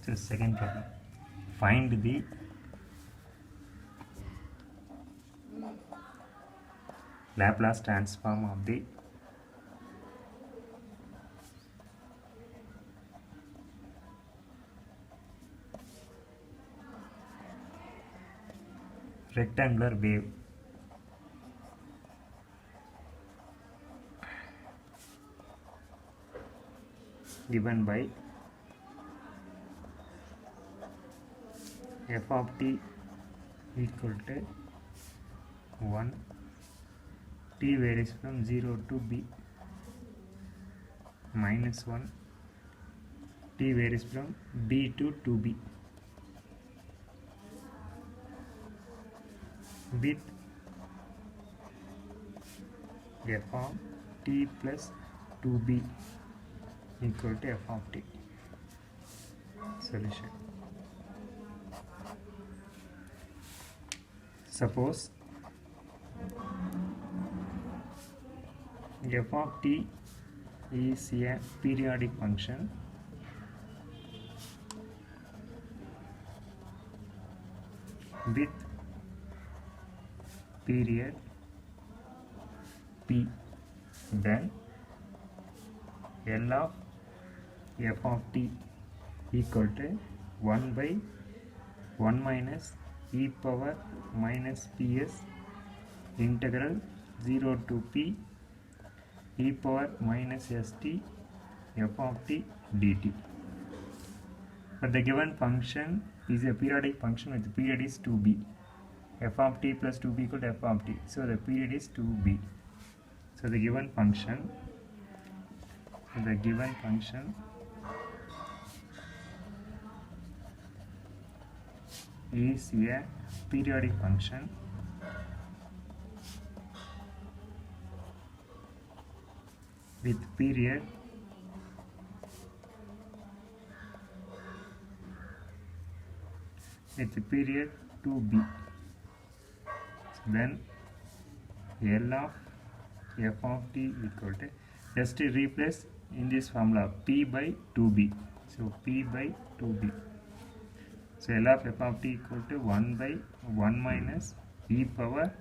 So second problem, find the Laplace transform of the rectangular wave given by f of t equal to 1, t varies from 0 to b, minus 1, t varies from b to 2b, with f of t plus 2b equal to f of t. Solution. Suppose f of t is a periodic function with period p, then L of f of t equal to 1 by 1 minus e power minus ps integral 0 to p e power minus st f of t dt. But the given function is a periodic function with the period is 2b. F of t plus 2b equal to f of t. So the period is 2b. So the given function is a periodic function with period period 2b. Then L of f of t equal to, just to replace in this formula, p by 2b. So p by 2b. So L of f of t equal to 1 by 1 minus e power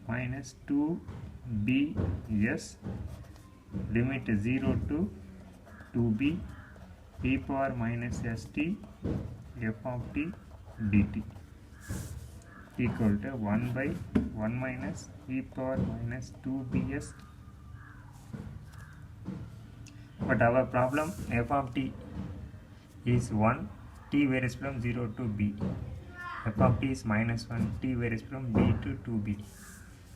minus 2b s limit 0 to 2b e power minus st f of t dt equal to 1 by 1 minus e power minus 2bs. But our problem, f of t is 1, t varies from 0 to b. F of t is minus 1, t varies from b to 2b.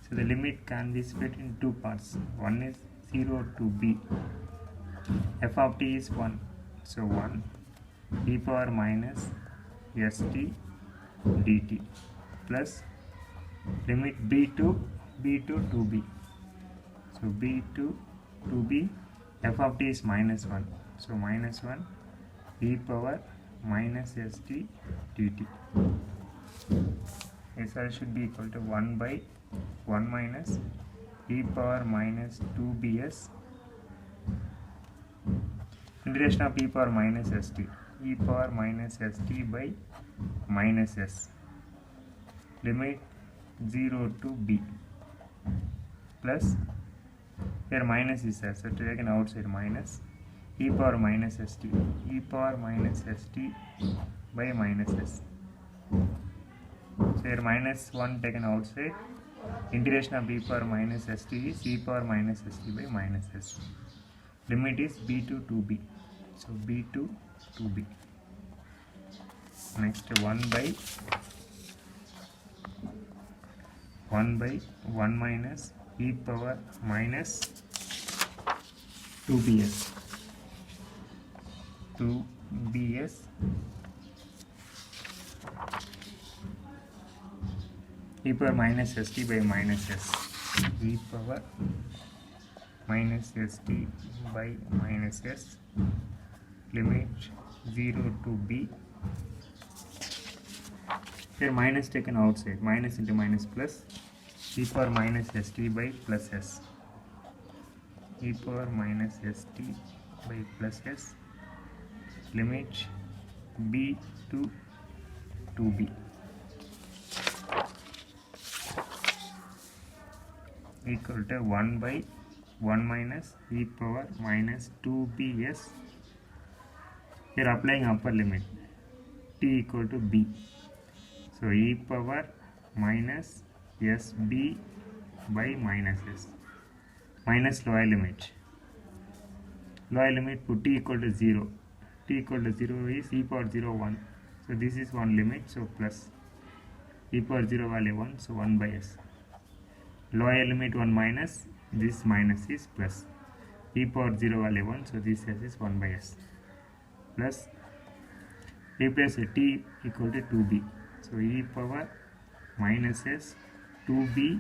So the limit can be split in two parts. One is 0 to b. F of t is 1. So 1 e power minus st dt plus limit b to 2b. So b to 2b, f of t is minus 1. So minus 1 e power minus st dt. SR should be equal to 1 by 1 minus e power minus 2bs integration of e power minus st, e power minus st by minus s, limit 0 to b, plus here minus is there, so taken outside minus e power minus st, e power minus st by minus s. So here minus 1 taken outside, integration of e power minus st is e power minus st by minus s. Limit is b to 2b. So b to 2b. Next 1 by 1 minus e power minus 2bs. 2bs e power minus st by minus s. E power minus st by minus s, limit 0 to b. Here minus taken outside, minus into minus plus, e power minus st by plus s, e power minus st by plus s, limit b to 2b equal to 1 by 1 minus e power minus 2bs. Here applying upper limit t equal to b. So e power minus sb by minus s minus lower limit. Lower limit put t equal to 0. T equal to 0 is e power 0 1. So this is one limit, so plus e power 0 value 1, so 1 by s. Lower limit 1 minus, this minus is plus e power 0 value 1, so this s is 1 by s plus replace t equal to 2b. So e power minus s 2b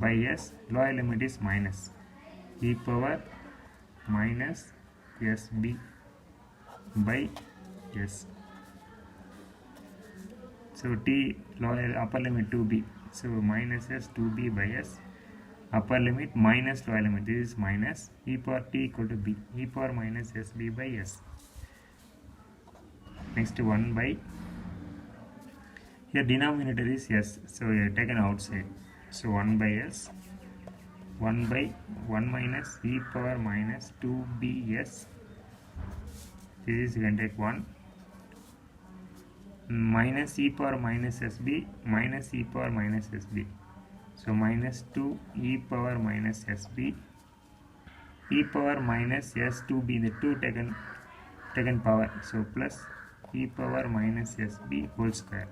by s, lower limit is minus e power minus sb by s. So t lower upper limit 2b, so minus s 2b by s, upper limit minus lower limit, this is minus e power t equal to b, e power minus sb by s. Next 1 by, here denominator is s, so we have taken outside, so 1 by s, 1 by 1 minus e power minus 2bs, this is you can take 1 minus e power minus sb minus e power minus sb, so minus 2 e power minus sb, e power minus s2b, the 2 taken power, so plus e power minus sb whole square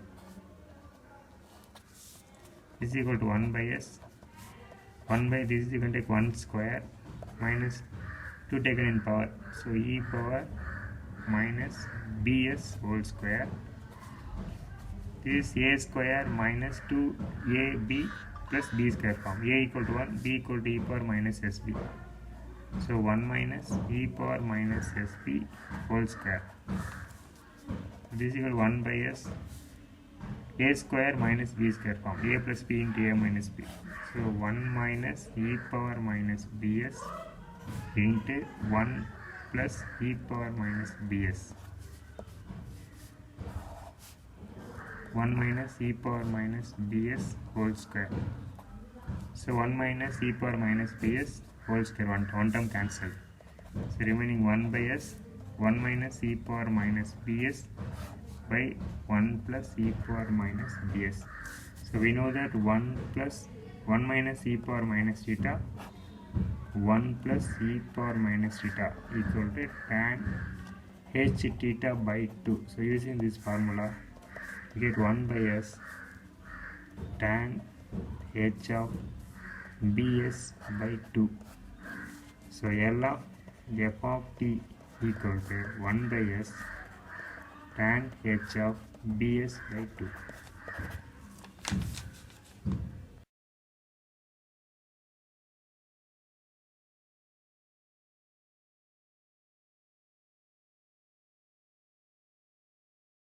is equal to 1 by s, 1 by this you can take 1 square minus 2 taken in power, so e power minus bs whole square, this is a square minus 2ab plus b square form, a equal to 1, b equal to e power minus sb, so 1 minus e power minus sb whole square, this is equal to 1 by s, a square minus b square form, a plus b into a minus b, so 1 minus e power minus bs into 1 plus e power minus bs, 1 minus e power minus bs whole square, so 1 minus e power minus bs whole square, one term cancelled, so remaining 1 by s, 1 minus e power minus bs by 1 plus e power minus bs. So we know that 1 plus 1 minus e power minus theta, 1 plus e power minus theta equal to tan h theta by 2. So using this formula we get 1 by s tan h of bs by 2. So L of f of t equal to 1 by s tan h of bs by 2.